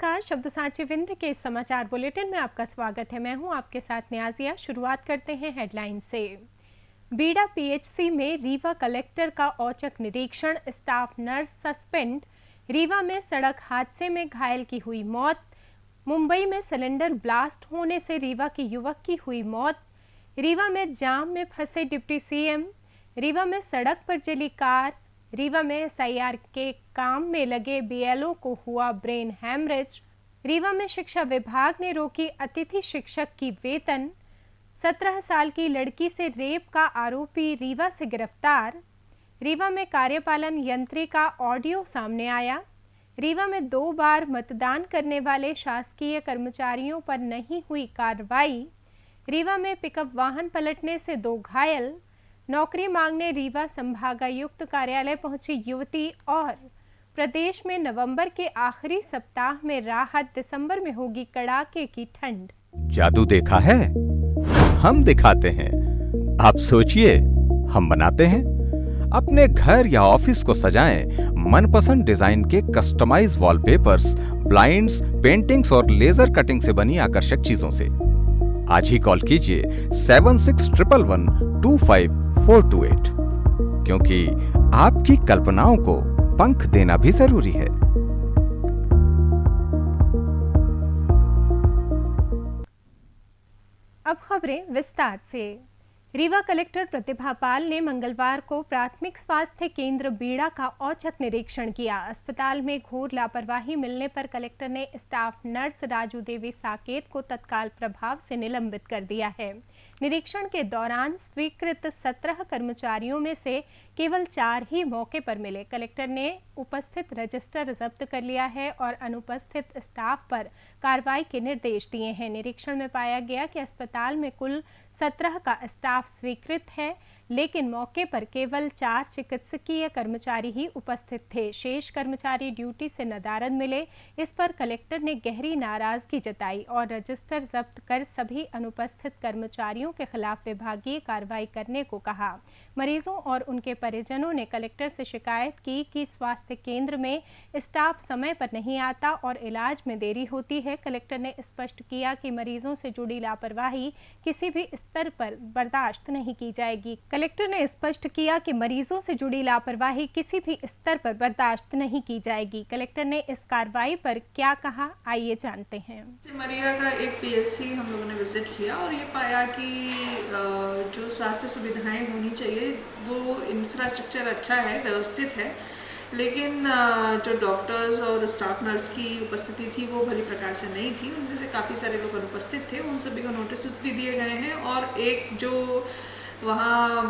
नमस्कार, शब्द साची विंद के समाचार बुलेटिन में आपका स्वागत है। मैं हूं आपके साथ न्याजिया। शुरुआत करते हैं हेडलाइन से। बीड़ा पीएचसी में रीवा कलेक्टर का औचक निरीक्षण, स्टाफ नर्स सस्पेंड। रीवा में सड़क हादसे में घायल की हुई मौत। मुंबई में सिलेंडर ब्लास्ट होने से रीवा के युवक की हुई मौत। रीवा में जाम में फंसे डिप्टी सीएम। रीवा में सड़क पर जली कार। रीवा में एसआईआर के काम में लगे बीएलओ को हुआ ब्रेन हैमरेज। रीवा में शिक्षा विभाग ने रोकी अतिथि शिक्षक की वेतन। 17 साल की लड़की से रेप का आरोपी रीवा से गिरफ्तार। रीवा में कार्यपालन यंत्री का ऑडियो सामने आया। रीवा में 2 बार मतदान करने वाले शासकीय कर्मचारियों पर नहीं हुई कार्रवाई। रीवा में पिकअप वाहन पलटने से 2 घायल। नौकरी मांगने रीवा संभागायुक्त कार्यालय पहुंची युवती। और प्रदेश में नवंबर के आखिरी सप्ताह में राहत, दिसंबर में होगी कड़ाके की ठंड। जादू देखा है, हम दिखाते हैं। आप सोचिए, हम बनाते हैं। अपने घर या ऑफिस को सजाएं मनपसंद डिजाइन के कस्टमाइज वॉलपेपर्स, ब्लाइंड्स, पेंटिंग्स और लेजर कटिंग से बनी आकर्षक चीजों से। आज ही कॉल कीजिए 7611125428, क्योंकि आपकी कल्पनाओं को पंख देना भी जरूरी है। अब खबरें विस्तार से। रीवा कलेक्टर प्रतिभा पाल ने मंगलवार को प्राथमिक स्वास्थ्य केंद्र बीड़ा का औचक निरीक्षण किया। अस्पताल में घोर लापरवाही मिलने पर कलेक्टर ने स्टाफ नर्स राजू देवी साकेत को तत्काल प्रभाव से निलंबित कर दिया है। निरीक्षण के दौरान स्वीकृत 17 कर्मचारियों में से केवल 4 ही मौके पर मिले। कलेक्टर ने उपस्थित रजिस्टर जब्त कर लिया है और अनुपस्थित स्टाफ पर कार्रवाई के निर्देश दिए हैं। निरीक्षण में पाया गया कि अस्पताल में कुल 17 का स्टाफ स्वीकृत है, लेकिन मौके पर केवल 4 चिकित्सकीय कर्मचारी ही उपस्थित थे। शेष कर्मचारी ड्यूटी से नदारद मिले। इस पर कलेक्टर ने गहरी नाराजगी जताई और रजिस्टर जब्त कर सभी अनुपस्थित कर्मचारियों के खिलाफ विभागीय कार्रवाई करने को कहा। मरीजों और उनके परिजनों ने कलेक्टर से शिकायत की कि स्वास्थ्य केंद्र में स्टाफ समय पर नहीं आता और इलाज में देरी होती है। कलेक्टर ने स्पष्ट किया कि मरीजों से जुड़ी लापरवाही किसी भी स्तर पर बर्दाश्त नहीं की जाएगी। कलेक्टर ने स्पष्ट किया कि मरीजों से जुड़ी लापरवाही किसी भी स्तर पर बर्दाश्त नहीं की जाएगी। कलेक्टर ने इस कार्रवाई पर क्या कहा, आइए जानते हैं। सिमरिया का एक पीएचसी हम लोगों ने विजिट किया और ये पाया कि जो स्वास्थ्य सुविधाएं होनी चाहिए वो इंफ्रास्ट्रक्चर अच्छा है, व्यवस्थित है, लेकिन जो डॉक्टर्स और स्टाफ नर्स की उपस्थिति थी वो भली प्रकार से नहीं थी। उनमें से काफ़ी सारे लोग अनुपस्थित थे। उन सभी को नोटिस भी दिए गए हैं और एक जो वहाँ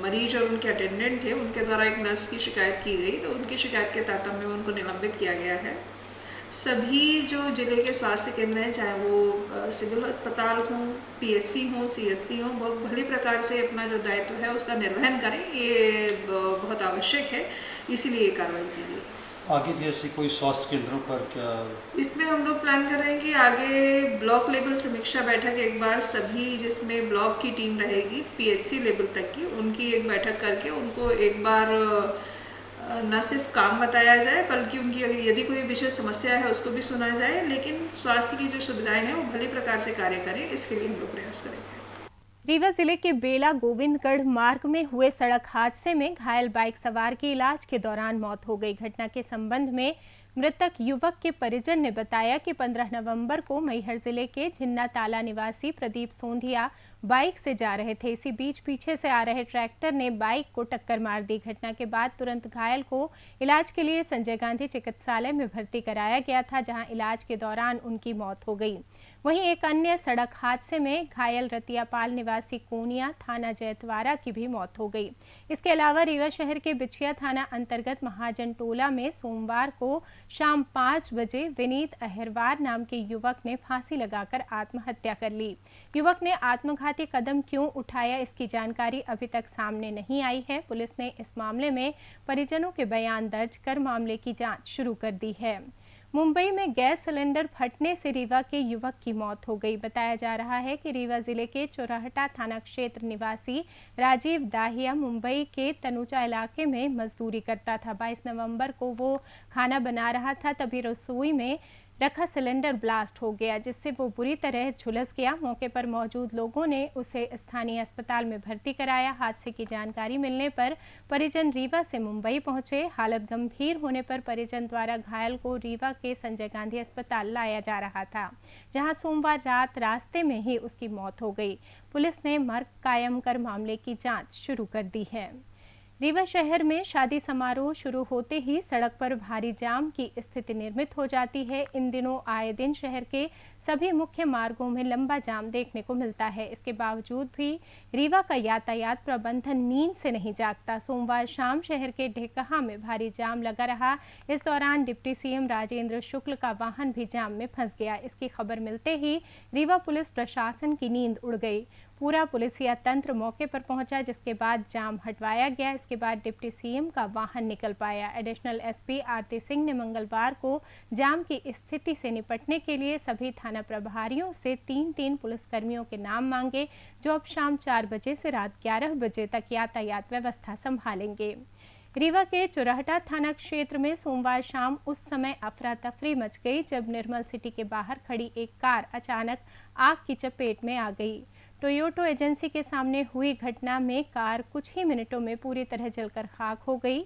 मरीज और उनके अटेंडेंट थे उनके द्वारा एक नर्स की शिकायत की गई, तो उनकी शिकायत के तारतम्य में उनको निलंबित किया गया है। सभी जो जिले के स्वास्थ्य केंद्र हैं, चाहे वो सिविल अस्पताल हों, पीएचसी हों, सीएससी हों, बहुत भली प्रकार से अपना जो दायित्व है उसका निर्वहन करें, ये बहुत आवश्यक है। इसीलिए ये कार्रवाई की गई। आगे भी ऐसी कोई स्वास्थ्य केंद्रों पर क्या इसमें हम लोग प्लान कर रहे हैं कि आगे ब्लॉक लेवल समीक्षा बैठक एक बार सभी, जिसमें ब्लॉक की टीम रहेगी पीएचसी लेवल तक की, उनकी एक बैठक करके उनको एक बार न सिर्फ काम बताया जाए बल्कि उनकी यदि कोई विशेष समस्या है उसको भी सुना जाए, लेकिन स्वास्थ्य की जो सुविधाएं हैं वो भली प्रकार से कार्य करें, इसके लिए हम लोग प्रयास करेंगे। रीवा जिले के बेला गोविंदगढ़ मार्ग में हुए सड़क हादसे में घायल बाइक सवार की इलाज के दौरान मौत हो गई। घटना के संबंध में मृतक युवक के परिजन ने बताया कि 15 नवंबर को मैहर जिले के झिन्ना ताला निवासी प्रदीप सोंधिया बाइक से जा रहे थे। इसी बीच पीछे से आ रहे ट्रैक्टर ने बाइक को टक्कर मार दी। घटना के बाद तुरंत घायल को इलाज के लिए संजय गांधी चिकित्सालय में भर्ती कराया गया था, जहां इलाज के दौरान उनकी मौत हो गई। वहीं एक अन्य सड़क हादसे में घायल रतियापाल निवासी कोनिया थाना जयतवारा की भी मौत हो गई। इसके अलावा रीवा शहर के बिछिया थाना अंतर्गत महाजन टोला में सोमवार को शाम 5 बजे विनीत अहिरवार नाम के युवक ने फांसी लगाकर आत्महत्या कर ली। युवक ने आत्मघाती कदम क्यों उठाया, इसकी जानकारी अभी तक सामने नहीं आई है। पुलिस ने इस मामले में परिजनों के बयान दर्ज कर मामले की जांच शुरू कर दी है। मुंबई में गैस सिलेंडर फटने से रीवा के युवक की मौत हो गई। बताया जा रहा है कि रीवा जिले के चौराहटा थाना क्षेत्र निवासी राजीव दाहिया मुंबई के तनुजा इलाके में मजदूरी करता था। 22 नवंबर को वो खाना बना रहा था, तभी रसोई में रखा सिलेंडर ब्लास्ट हो गया, जिससे वो बुरी तरह झुलस गया। मौके पर मौजूद लोगों ने उसे स्थानीय अस्पताल में भर्ती कराया। हादसे की जानकारी मिलने पर परिजन रीवा से मुंबई पहुंचे। हालत गंभीर होने पर परिजन द्वारा घायल को रीवा के संजय गांधी अस्पताल लाया जा रहा था, जहां सोमवार रात रास्ते में ही उसकी मौत हो गई। पुलिस ने मर्ग कायम कर मामले की जाँच शुरू कर दी है। रीवा शहर में शादी समारोह शुरू होते ही सड़क पर भारी जाम की स्थिति निर्मित हो जाती है। इन दिनों आए दिन शहर के सभी मुख्य मार्गों में लंबा जाम देखने को मिलता है। इसके बावजूद भी रीवा का यातायात प्रबंधन नींद से नहीं जागता। सोमवार शाम शहर के ढेकहा में भारी जाम लगा रहा। इस दौरान डिप्टी सीएम राजेंद्र शुक्ल का वाहन भी जाम में फंस गया। इसकी खबर मिलते ही रीवा पुलिस प्रशासन की नींद उड़ गई। पूरा पुलिसिया तंत्र मौके पर पहुंचा, जिसके बाद जाम हटवाया गया। इसके बाद डिप्टी सीएम का वाहन निकल पाया। एडिशनल एसपी आरती सिंह ने मंगलवार को जाम की स्थिति से निपटने के लिए सभी थाना प्रभारियों से 3-3 पुलिसकर्मियों के नाम मांगे, जो अब शाम 4 बजे से रात 11 बजे तक यातायात व्यवस्था संभालेंगे। रीवा के चुरहटा थाना क्षेत्र में सोमवार शाम उस समय अफरा तफरी मच गई जब निर्मल सिटी के बाहर खड़ी एक कार अचानक आग की चपेट में आ गई। टोयोटो एजेंसी के सामने हुई घटना में कार कुछ ही मिनटों में पूरी तरह जलकर खाक हो गई।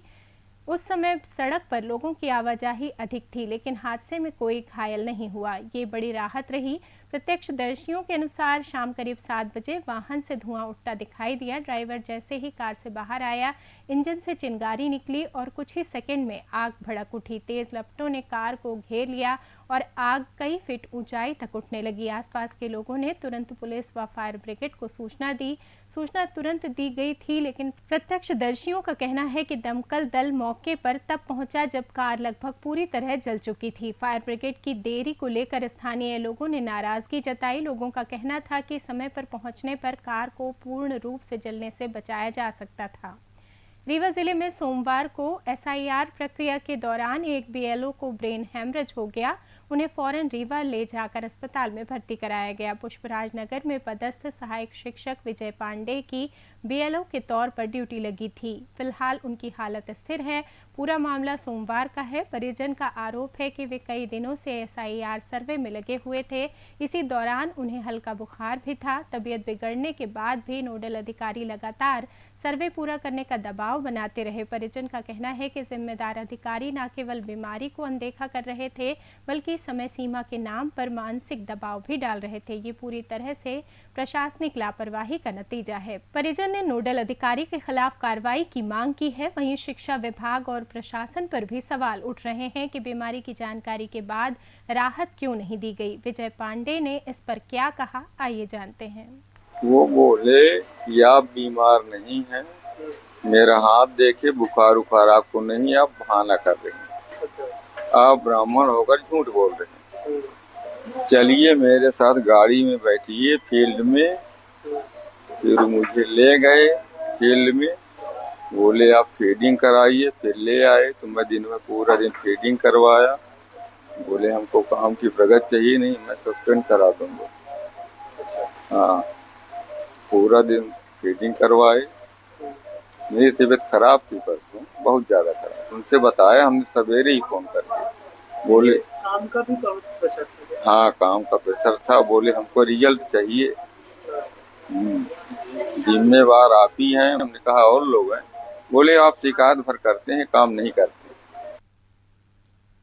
उस समय सड़क पर लोगों की आवाजाही अधिक थी, लेकिन हादसे में कोई घायल नहीं हुआ। ये बड़ी राहत रही। प्रत्यक्षदर्शियों के अनुसार शाम करीब 7 बजे वाहन से धुआं उठता दिखाई दिया। ड्राइवर जैसे ही कार से बाहर आया, इंजन से चिंगारी निकली और कुछ ही सेकंड में आग भड़क उठी। तेज लपटों ने कार को घेर लिया और आग कई फीट ऊंचाई तक उठने लगी। आसपास के लोगों ने तुरंत पुलिस व फायर ब्रिगेड को सूचना दी। सूचना तुरंत दी गई थी, लेकिन प्रत्यक्षदर्शियों का कहना है कि दमकल दल मौके पर तब पहुंचा जब कार लगभग पूरी तरह जल चुकी थी। फायर ब्रिगेड की देरी को लेकर स्थानीय लोगों ने नाराजगी जताई। लोगों का कहना था कि समय पर पहुंचने पर कार को पूर्ण रूप से जलने से बचाया जा सकता था। रीवा जिले में सोमवार को एसआईआर प्रक्रिया के दौरान एक बीएलओ को ब्रेन हेमरेज हो गया। उन्हें फौरन रीवा ले जाकर अस्पताल में भर्ती कराया गया। पुष्पराज नगर में पदस्थ सहायक शिक्षक विजय पांडे की बीएलओ के तौर पर ड्यूटी लगी थी। फिलहाल उनकी हालत स्थिर है। पूरा मामला सोमवार का है। परिजन का आरोप है कि वे कई दिनों से एसआईआर सर्वे में लगे हुए थे। इसी दौरान उन्हें हल्का बुखार भी था। तबीयत बिगड़ने के बाद भी नोडल अधिकारी लगातार सर्वे पूरा करने का दबाव बनाते रहे। परिजन का कहना है कि जिम्मेदार अधिकारी न केवल बीमारी को अनदेखा कर रहे थे, बल्कि समय सीमा के नाम पर मानसिक दबाव भी डाल रहे थे। ये पूरी तरह से प्रशासनिक लापरवाही का नतीजा है। परिजन ने नोडल अधिकारी के खिलाफ कार्रवाई की मांग की है। वहीं शिक्षा विभाग और प्रशासन पर भी सवाल उठ रहे हैं कि बीमारी की जानकारी के बाद राहत क्यों नहीं दी गई। विजय पांडे ने इस पर क्या कहा, आइए जानते हैं। वो बोले कि आप बीमार नहीं हैं, मेरा हाथ देखे बुखार उखार आपको नहीं, आप बहाना कर रहे हैं, आप ब्राह्मण होकर झूठ बोल रहे हैं। चलिए मेरे साथ गाड़ी में बैठिए फील्ड में। फिर मुझे ले गए फील्ड में, बोले आप फीडिंग कराइए। फिर ले आए तो मैं दिन में पूरा दिन फीडिंग करवाया। बोले हमको काम की प्रगति चाहिए नहीं, मैं सस्पेंड करा दूंगा। हाँ, पूरा दिन फीडिंग करवाए। मेरी तबीयत खराब थी परसों, बहुत ज्यादा खराब। उनसे बताया हमने सवेरे ही फोन करके। बोले काम का भी बहुत प्रेशर था। हाँ, काम का प्रेशर था। बोले हमको रिजल्ट चाहिए। जिम्मेवार आप ही हैं। हमने कहा और लोग हैं। बोले आप शिकायत भर करते हैं, काम नहीं करते।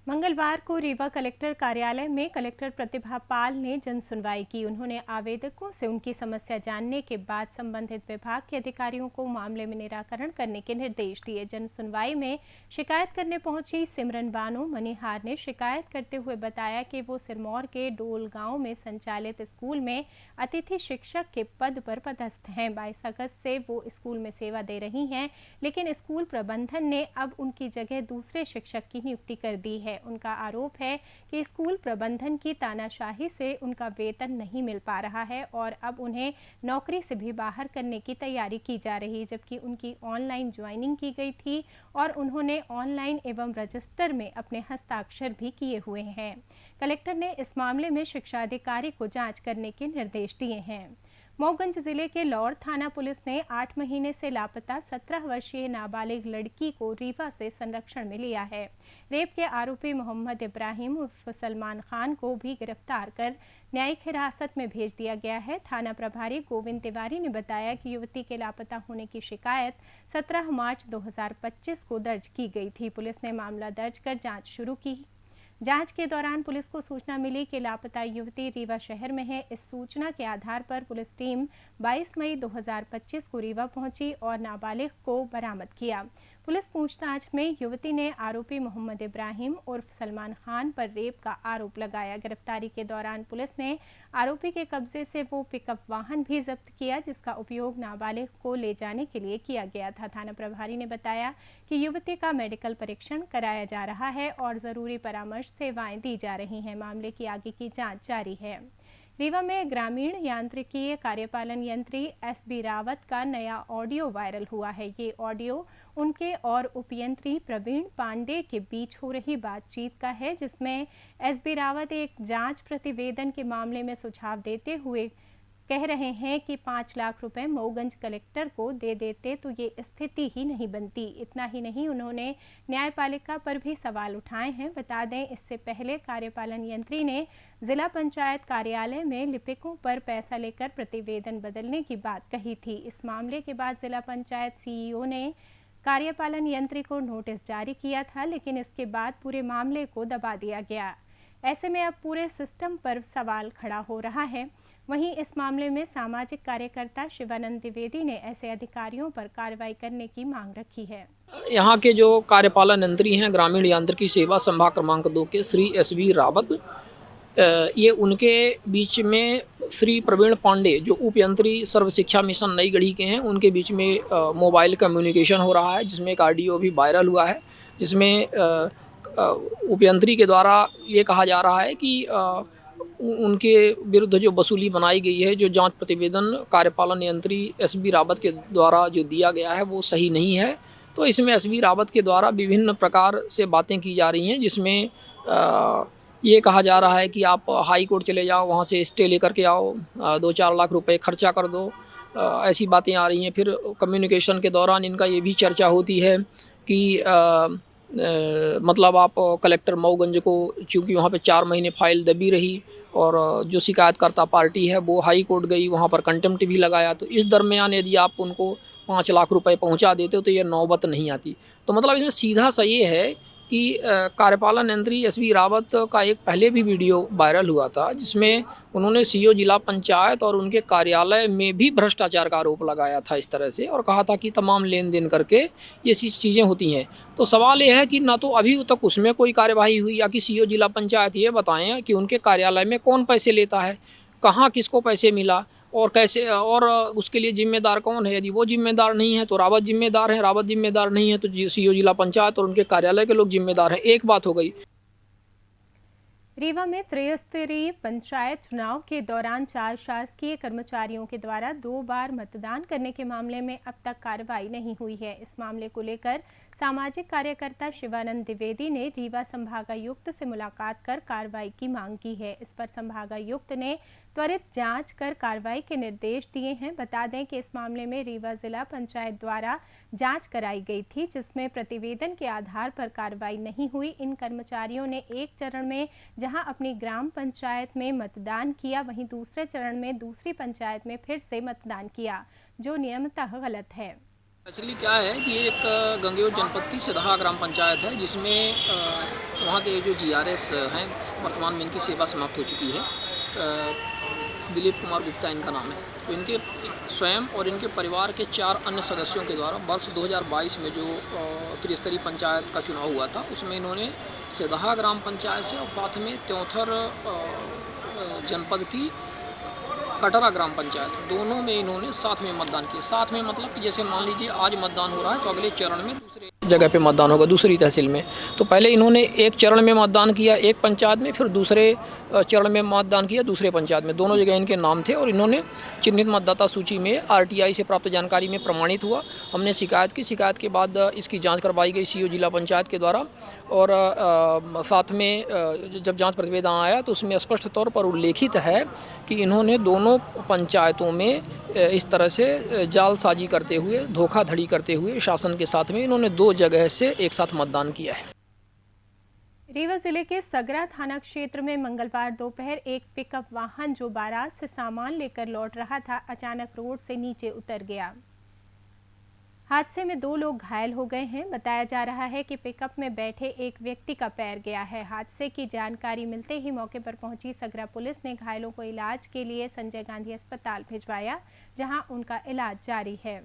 मंगलवार को रीवा कलेक्टर कार्यालय में कलेक्टर प्रतिभा पाल ने जन सुनवाई की। उन्होंने आवेदकों से उनकी समस्या जानने के बाद संबंधित विभाग के अधिकारियों को मामले में निराकरण करने के निर्देश दिए। जन सुनवाई में शिकायत करने पहुंची सिमरन बानो मनिहार ने शिकायत करते हुए बताया कि वो सिरमौर के डोल गांव में संचालित स्कूल में अतिथि शिक्षक के पद पर पदस्थ हैं। 22 अगस्त से वो स्कूल में सेवा दे रही हैं, लेकिन स्कूल प्रबंधन ने अब उनकी जगह दूसरे शिक्षक की नियुक्ति कर दी है। उनका आरोप है कि स्कूल प्रबंधन की तानाशाही से उनका वेतन नहीं मिल पा रहा है और अब उन्हें नौकरी से भी बाहर करने की तैयारी की जा रही, जबकि उनकी ऑनलाइन ज्वाइनिंग की गई थी और उन्होंने ऑनलाइन एवं रजिस्टर में अपने हस्ताक्षर भी किए हुए हैं। कलेक्टर ने इस मामले में शिक्षा अधिकारी को जांच करने के निर्देश दिए हैं। मऊगंज जिले के लौर थाना पुलिस ने 8 महीने से लापता 17 वर्षीय नाबालिग लड़की को रीवा से संरक्षण में लिया है। रेप के आरोपी मोहम्मद इब्राहिम उर्फ सलमान खान को भी गिरफ्तार कर न्यायिक हिरासत में भेज दिया गया है। थाना प्रभारी गोविंद तिवारी ने बताया कि युवती के लापता होने की शिकायत 17 मार्च 2025 को दर्ज की गई थी। पुलिस ने मामला दर्ज कर जांच शुरू की। जांच के दौरान पुलिस को सूचना मिली कि लापता युवती रीवा शहर में है। इस सूचना के आधार पर पुलिस टीम 22 मई 2025 को रीवा पहुंची और नाबालिग को बरामद किया। पुलिस पूछताछ में युवती ने आरोपी मोहम्मद इब्राहिम उर्फ सलमान खान पर रेप का आरोप लगाया। गिरफ्तारी के दौरान पुलिस ने आरोपी के कब्जे से वो पिकअप वाहन भी जब्त किया जिसका उपयोग नाबालिग को ले जाने के लिए किया गया था। थाना प्रभारी ने बताया कि युवती का मेडिकल परीक्षण कराया जा रहा है और जरूरी परामर्श सेवाएं दी जा रही हैं। मामले की आगे की जांच जारी है। रीवा में ग्रामीण यांत्रिकीय कार्यपालन यंत्री एसबी रावत का नया ऑडियो वायरल हुआ है। ये ऑडियो उनके और उपयंत्री प्रवीण पांडे के बीच हो रही बातचीत का है, जिसमें एसबी रावत एक जांच प्रतिवेदन के मामले में सुझाव देते हुए कह रहे हैं कि 5 लाख रुपए मऊगंज कलेक्टर को दे देते तो ये स्थिति ही नहीं बनती। इतना ही नहीं, उन्होंने न्यायपालिका पर भी सवाल उठाए हैं। बता दें, इससे पहले कार्यपालन यंत्री ने जिला पंचायत कार्यालय में लिपिकों पर पैसा लेकर प्रतिवेदन बदलने की बात कही थी। इस मामले के बाद जिला पंचायत सीईओ ने कार्यपालन यंत्री को नोटिस जारी किया था, लेकिन इसके बाद पूरे मामले को दबा दिया गया। ऐसे में अब पूरे सिस्टम पर सवाल खड़ा हो रहा है। वहीं इस मामले में सामाजिक कार्यकर्ता शिवानंद द्विवेदी ने ऐसे अधिकारियों पर कार्रवाई करने की मांग रखी है। यहाँ के जो कार्यपालन यंत्री हैं ग्रामीण यांत्रिकी सेवा संभाग क्रमांक 2 के श्री एसबी रावत, ये उनके बीच में श्री प्रवीण पांडे जो उप यंत्री सर्व शिक्षा मिशन नई गढ़ी के हैं, उनके बीच में मोबाइल कम्युनिकेशन हो रहा है, जिसमें एक ऑडियो भी वायरल हुआ है, जिसमें उपयंत्री के द्वारा ये कहा जा रहा है कि उनके विरुद्ध जो वसूली बनाई गई है, जो जांच प्रतिवेदन कार्यपालन यंत्री एसबी रावत के द्वारा जो दिया गया है वो सही नहीं है। तो इसमें एसबी रावत के द्वारा विभिन्न प्रकार से बातें की जा रही हैं, जिसमें ये कहा जा रहा है कि आप हाई कोर्ट चले जाओ, वहाँ से स्टे लेकर के आओ, 2-4 लाख रुपए खर्चा कर दो, ऐसी बातें आ रही हैं। फिर कम्युनिकेशन के दौरान इनका ये भी चर्चा होती है कि मतलब आप कलेक्टर मऊगंज को, चूँकि वहाँ पे 4 महीने फाइल दबी रही और जो शिकायतकर्ता पार्टी है वो हाई कोर्ट गई, वहाँ पर कंटेम्प्ट भी लगाया, तो इस दरमियान यदि आप उनको 5 लाख रुपए पहुँचा देते हो तो ये नौबत नहीं आती। तो मतलब इसमें सीधा सा ये है कि कार्यपालन यंत्री एसबी रावत का एक पहले भी वीडियो वायरल हुआ था, जिसमें उन्होंने सीओ जिला पंचायत और उनके कार्यालय में भी भ्रष्टाचार का आरोप लगाया था इस तरह से, और कहा था कि तमाम लेन देन करके ये चीज़ें होती हैं। तो सवाल ये है कि ना तो अभी तक उसमें कोई कार्यवाही हुई, या कि सीओ जिला पंचायत ये बताएं कि उनके कार्यालय में कौन पैसे लेता है, कहाँ किसको पैसे मिला और कैसे, और उसके लिए जिम्मेदार कौन है। यदि वो जिम्मेदार नहीं है तो रावत जिम्मेदार है, रावत जिम्मेदार नहीं है तो सीओ जिला पंचायत और उनके कार्यालय के लोग जिम्मेदार हैं। एक बात हो गई। रीवा में त्रिस्तरीय पंचायत चुनाव के दौरान 4 शासकीय कर्मचारियों के द्वारा 2 बार मतदान करने के मामले में अब तक कार्रवाई नहीं हुई है। इस मामले को लेकर सामाजिक कार्यकर्ता शिवानंद द्विवेदी ने रीवा संभागायुक्त से मुलाकात कर कार्रवाई की मांग की है। इस पर संभागायुक्त ने त्वरित जांच कर कार्रवाई के निर्देश दिए हैं। बता दें कि इस मामले में रीवा जिला पंचायत द्वारा जांच कराई गई थी, जिसमें प्रतिवेदन के आधार पर कार्रवाई नहीं हुई। इन कर्मचारियों ने एक चरण में जहां अपनी ग्राम पंचायत में मतदान किया, वहीं दूसरे चरण में दूसरी पंचायत में फिर से मतदान किया, जो नियमतः गलत है। एक्चुअली क्या है कि एक गंगेर जनपद की सिदहा ग्राम पंचायत है, जिसमें वहाँ के जो जीआरएस हैं, वर्तमान में इनकी सेवा समाप्त हो चुकी है, दिलीप कुमार गुप्ता इनका नाम है। तो इनके स्वयं और इनके परिवार के 4 अन्य सदस्यों के द्वारा वर्ष 2022 में जो त्रिस्तरीय पंचायत का चुनाव हुआ था, उसमें इन्होंने सिदहा ग्राम पंचायत से और साथ में त्योंथर जनपद की कटरा ग्राम पंचायत, दोनों में इन्होंने साथ में मतदान किया। साथ में मतलब कि जैसे मान लीजिए आज मतदान हो रहा है तो अगले चरण में दूसरे जगह पे मतदान होगा, दूसरी तहसील में। तो पहले इन्होंने एक चरण में मतदान किया एक पंचायत में, फिर दूसरे चरण में मतदान किया दूसरे पंचायत में। दोनों जगह इनके नाम थे और इन्होंने चिन्हित मतदाता सूची में आरटीआई से प्राप्त जानकारी में प्रमाणित हुआ। हमने शिकायत की, शिकायत के बाद इसकी जांच करवाई गई सीईओ जिला पंचायत के द्वारा। और साथ में जब जांच प्रतिवेदन आया तो उसमें स्पष्ट तौर पर उल्लेखित है कि इन्होंने दोनों पंचायतों में इस तरह से जालसाजी करते हुए, धोखाधड़ी करते हुए शासन के साथ में इन्होंने 2 जगह से एक साथ मतदान किया है। रीवा जिले के सगरा थाना क्षेत्र में मंगलवार दोपहर एक पिकअप वाहन जो बारात से सामान लेकर लौट रहा था, अचानक रोड से नीचे उतर गया। हादसे में 2 लोग घायल हो गए हैं। बताया जा रहा है कि पिकअप में बैठे एक व्यक्ति का पैर गया है। हादसे की जानकारी मिलते ही मौके पर पहुंची सगरा पुलिस ने घायलों को इलाज के लिए संजय गांधी अस्पताल भिजवाया, जहां उनका इलाज जारी है।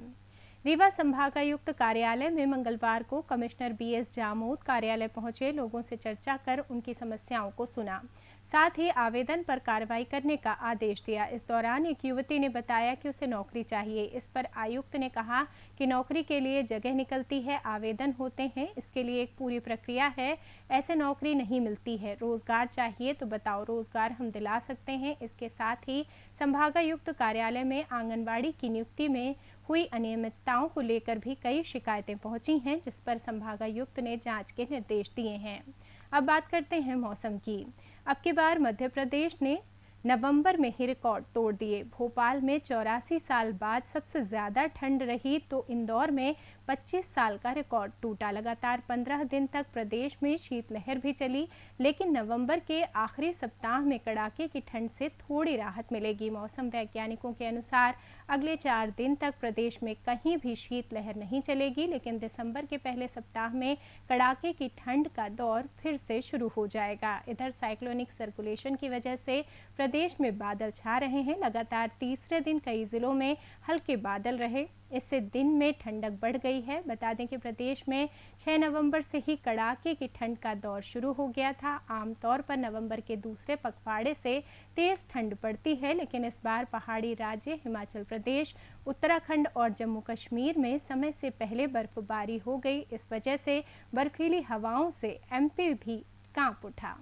रीवा संभागायुक्त कार्यालय में मंगलवार को कमिश्नर बीएस जामोद कार्यालय पहुंचे, लोगों से चर्चा कर उनकी समस्याओं को सुना, साथ ही आवेदन पर कार्रवाई करने का आदेश दिया। इस दौरान एक युवती ने बताया कि उसे नौकरी चाहिए। इस पर आयुक्त ने कहा कि नौकरी के लिए जगह निकलती है, आवेदन होते हैं, इसके लिए एक पूरी प्रक्रिया है, ऐसे नौकरी नहीं मिलती है। रोजगार चाहिए तो बताओ, रोजगार हम दिला सकते हैं। इसके साथ ही संभागायुक्त कार्यालय में आंगनबाड़ी की नियुक्ति में हुई अनियमितताओं को लेकर भी कई शिकायतें पहुंची हैं, जिस पर संभागायुक्त ने जांच के निर्देश दिए हैं। अब बात करते हैं मौसम की। अब की बार मध्य प्रदेश ने नवंबर में ही रिकॉर्ड तोड़ दिए। भोपाल में 84 साल बाद सबसे ज़्यादा ठंड रही तो इंदौर में 25 साल का रिकॉर्ड टूटा। लगातार 15 दिन तक प्रदेश में शीतलहर भी चली, लेकिन नवंबर के आखिरी सप्ताह में कड़ाके की ठंड से थोड़ी राहत मिलेगी। मौसम वैज्ञानिकों के अनुसार अगले 4 दिन तक प्रदेश में कहीं भी शीतलहर नहीं चलेगी, लेकिन दिसंबर के पहले सप्ताह में कड़ाके की ठंड का दौर फिर से शुरू हो जाएगा। इधर साइक्लोनिक सर्कुलेशन की वजह से प्रदेश में बादल छा रहे हैं। लगातार तीसरे दिन कई जिलों में हल्के बादल रहे, इससे दिन में ठंडक बढ़ गई है। बता दें कि प्रदेश में 6 नवंबर से ही कड़ाके की ठंड का दौर शुरू हो गया था। आमतौर पर नवंबर के दूसरे पखवाड़े से तेज ठंड पड़ती है, लेकिन इस बार पहाड़ी राज्य हिमाचल प्रदेश, उत्तराखंड और जम्मू कश्मीर में समय से पहले बर्फबारी हो गई। इस वजह से बर्फीली हवाओं से एमपी भी कांप उठा।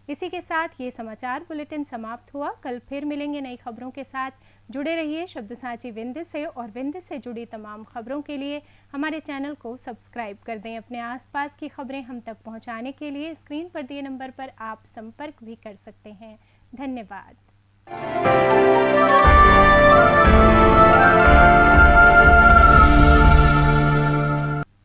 इसी के साथ ये समाचार बुलेटिन समाप्त हुआ। कल फिर मिलेंगे नई खबरों के साथ। जुड़े रहिए शब्दसाची विंध्य से, और विंध्य से जुड़ी तमाम खबरों के लिए हमारे चैनल को सब्सक्राइब कर दें। अपने आसपास की खबरें हम तक पहुंचाने के लिए स्क्रीन पर दिए नंबर पर आप संपर्क भी कर सकते हैं। धन्यवाद।